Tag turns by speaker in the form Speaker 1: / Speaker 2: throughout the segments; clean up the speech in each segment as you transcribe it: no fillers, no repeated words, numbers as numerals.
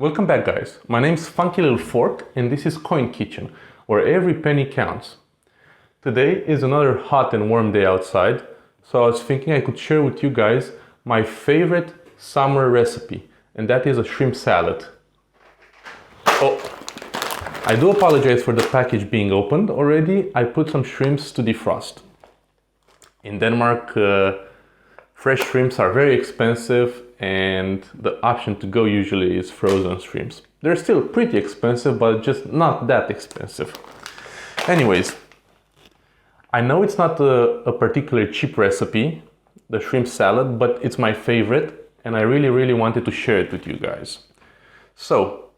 Speaker 1: Welcome back, guys. My name's Funky Little Fork and this is Coin Kitchen, where every penny counts. Today is another hot and warm day outside, so I was thinking I could share with you guys my favorite summer recipe, and that is a shrimp salad. Oh, I do apologize for the package being opened already. I put some shrimps to defrost. In Denmark, fresh shrimps are very expensive, and the option to go usually is frozen shrimps. They're still pretty expensive, but just not that expensive. Anyways, I know it's not a particularly cheap recipe, the shrimp salad, but it's my favorite, and I really wanted to share it with you guys. So,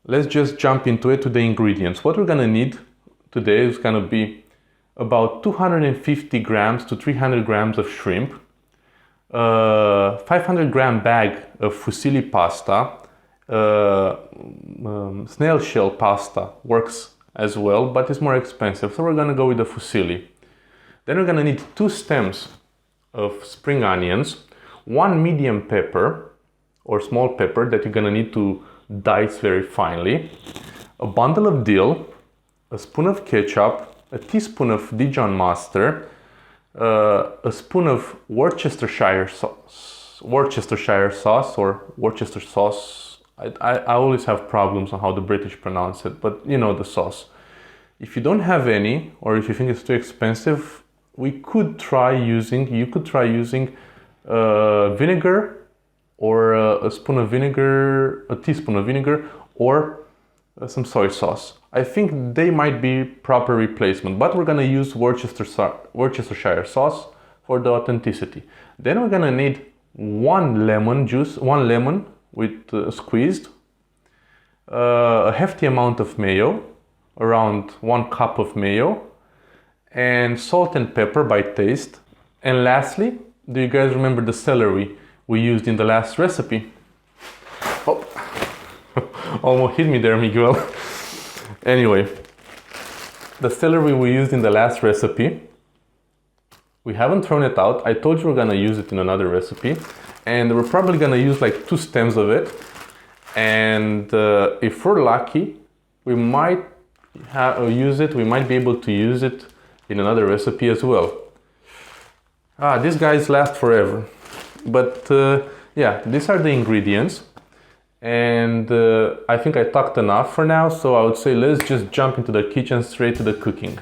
Speaker 1: let's just jump into it, to the ingredients. What we're gonna need today is gonna be about 250 grams to 300 grams of shrimp, 500-gram bag of fusilli pasta, snail shell pasta works as well, but it's more expensive, so we're gonna go with the fusilli. Then we're gonna need 2 stems of spring onions, 1 medium pepper or small pepper that you're gonna need to dice very finely, a bundle of dill, a spoon of ketchup, a teaspoon of Dijon mustard, a spoon of Worcestershire sauce or Worcester sauce. I always have problems on how the British pronounce it, but you know the sauce. If you don't have any, or if you think it's too expensive, you could try using vinegar, or a teaspoon of vinegar, or some soy sauce. I think they might be proper replacement, but we're gonna use Worcestershire sauce for the authenticity. Then we're gonna need 1 lemon with squeezed, a hefty amount of mayo, around 1 cup of mayo, and salt and pepper by taste. And lastly, do you guys remember the celery we used in the last recipe? Oh, almost hit me there, Miguel. Anyway, the celery we used in the last recipe, we haven't thrown it out. I told you we're gonna use it in another recipe, and we're probably gonna use like 2 stems of it. And if we're lucky, we might we might be able to use it in another recipe as well. These guys last forever. But yeah, these are the ingredients. And I think I talked enough for now, so I would say let's just jump into the kitchen, straight to the cooking.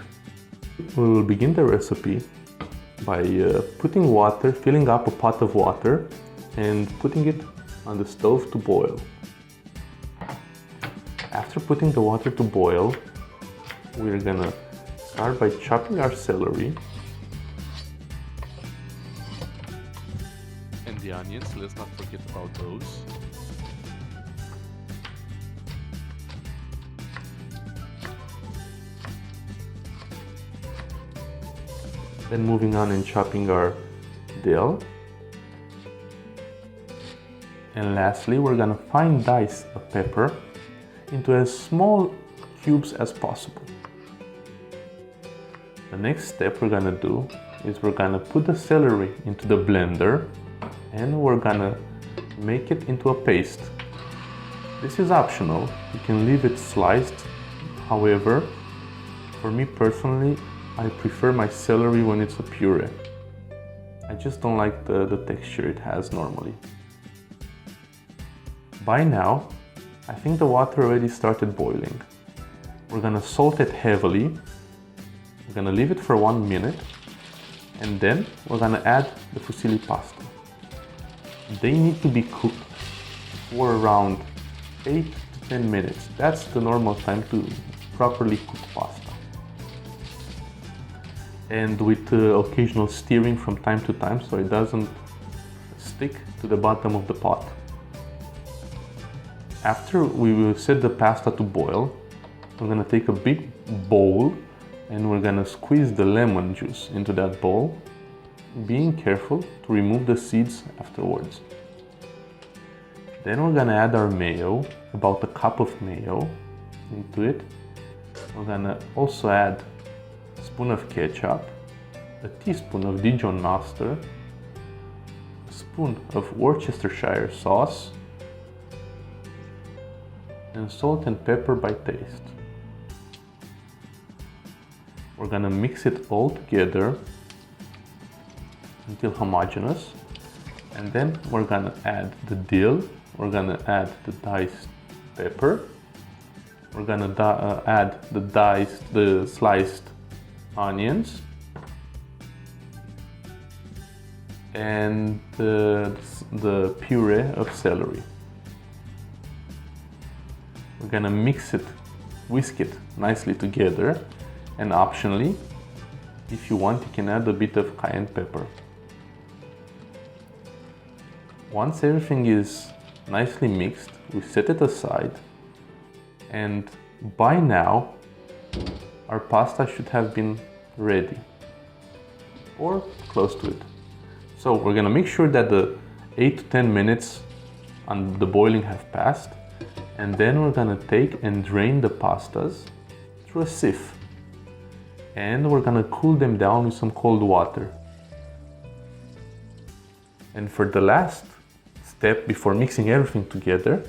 Speaker 1: We will begin the recipe by filling up a pot of water and putting it on the stove to boil. After putting the water to boil, we're gonna start by chopping our celery and the onions. Let's not forget about those. Then moving on and chopping our dill. And lastly, we're gonna fine dice a pepper into as small cubes as possible. The next step we're gonna do is we're gonna put the celery into the blender and we're gonna make it into a paste. This is optional, you can leave it sliced. However, for me personally, I prefer my celery when it's a puree. I just don't like the texture it has normally. By now, I think the water already started boiling. We're gonna salt it heavily. We're gonna leave it for 1 minute, and then we're gonna add the fusilli pasta. They need to be cooked for around 8 to 10 minutes. That's the normal time to properly cook pasta. And with occasional stirring from time to time, so it doesn't stick to the bottom of the pot. After we will set the pasta to boil, we're gonna take a big bowl and we're gonna squeeze the lemon juice into that bowl, being careful to remove the seeds afterwards. Then we're gonna add our mayo, about a cup of mayo into it. We're gonna also add a spoon of ketchup, a teaspoon of Dijon mustard, a spoon of Worcestershire sauce, and salt and pepper by taste. We're gonna mix it all together until homogeneous, and then we're gonna add the dill, we're gonna add the diced pepper, we're gonna add the sliced onions, and the puree of celery. We're gonna mix it, whisk it nicely together, and optionally, if you want, you can add a bit of cayenne pepper. Once everything is nicely mixed, we set it aside, and by now our pasta should have been ready, or close to it. So we're gonna make sure that the 8 to 10 minutes on the boiling have passed, and then we're gonna take and drain the pastas through a sieve, and we're gonna cool them down with some cold water. And for the last step, before mixing everything together,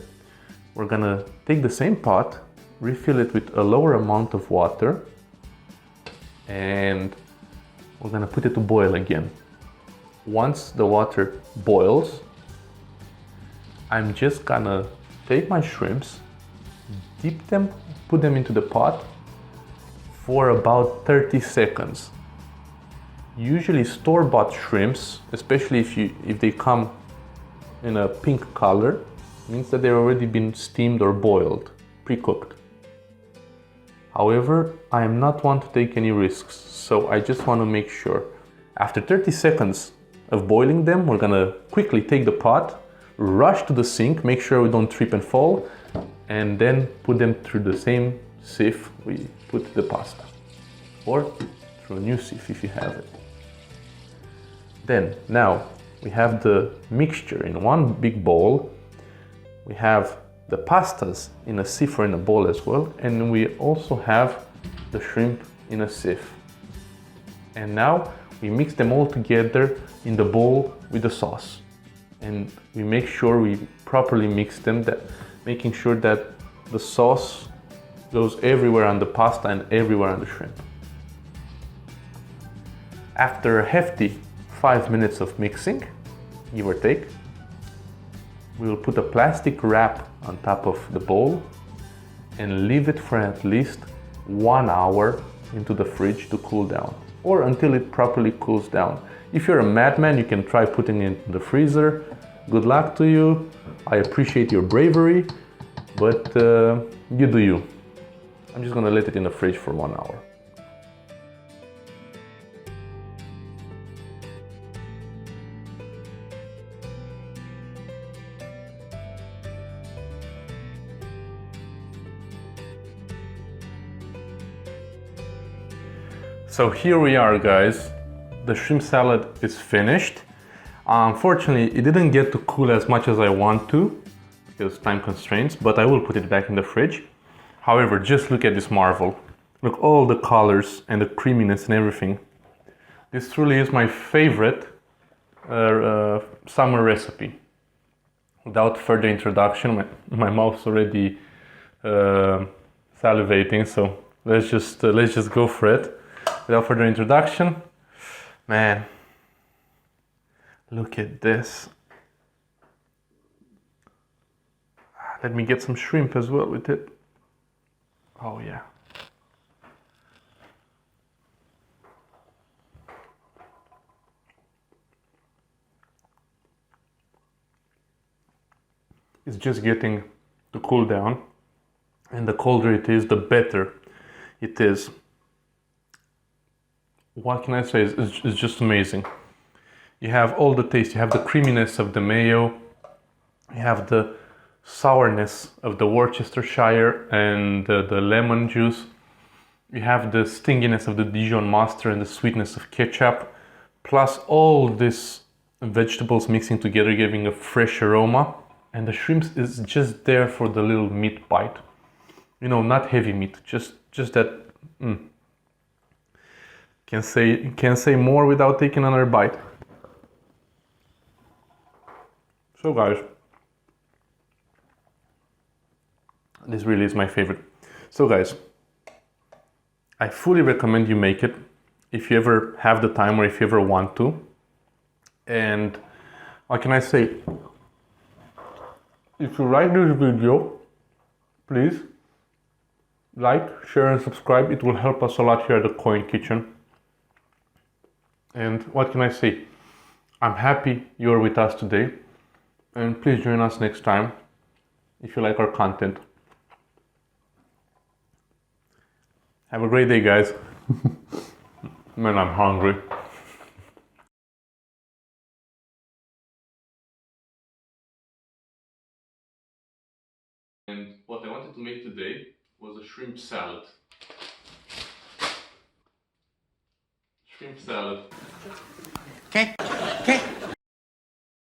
Speaker 1: we're gonna take the same pot, refill it with a lower amount of water, and we're gonna put it to boil again. Once the water boils, I'm just gonna take my shrimps, dip them, put them into the pot for about 30 seconds. Usually store-bought shrimps, especially if they come in a pink color, means that they've already been steamed or boiled, pre-cooked. However, I am not one to take any risks, so I just want to make sure. After 30 seconds of boiling them, we're gonna quickly take the pot, rush to the sink, make sure we don't trip and fall, and then put them through the same sieve we put the pasta, or through a new sieve if you have it. Then, now we have the mixture in one big bowl. We have the pastas in a sieve or in a bowl as well, and we also have the shrimp in a sieve. And now we mix them all together in the bowl with the sauce, and we make sure we properly mix them, making sure that the sauce goes everywhere on the pasta and everywhere on the shrimp. After a hefty 5 minutes of mixing, give or take, we will put a plastic wrap on top of the bowl and leave it for at least 1 hour into the fridge to cool down, or until it properly cools down. If you're a madman, you can try putting it in the freezer. Good luck to you. I appreciate your bravery, but you do you. I'm just gonna let it in the fridge for 1 hour. So here we are, guys. The shrimp salad is finished. Unfortunately, it didn't get to cool as much as I want to because time constraints, but I will put it back in the fridge. However, just look at this marvel. Look, all the colors and the creaminess and everything. This truly is my favorite summer recipe. Without further introduction, my mouth's already salivating, so let's just go for it. Without further introduction, man, look at this. Let me get some shrimp as well with it. Oh yeah. It's just getting to cool down, and the colder it is, the better it is. What can I say? It's just amazing. You have all the taste. You have the creaminess of the mayo. You have the sourness of the Worcestershire and the lemon juice. You have the stinginess of the Dijon mustard and the sweetness of ketchup. Plus all these vegetables mixing together, giving a fresh aroma. And the shrimp is just there for the little meat bite. You know, not heavy meat, just that. Can't say more without taking another bite. So guys, This really is my favorite. So guys, I fully recommend you make it if you ever have the time or if you ever want to. And what can I say? If you like this video, please like, share and subscribe. It will help us a lot here at the Coin Kitchen. And what can I say? I'm happy you're with us today. And please join us next time if you like our content. Have a great day, guys. Man, I'm hungry. And what I wanted to make today was a shrimp salad. Shrimp salad.
Speaker 2: Okay.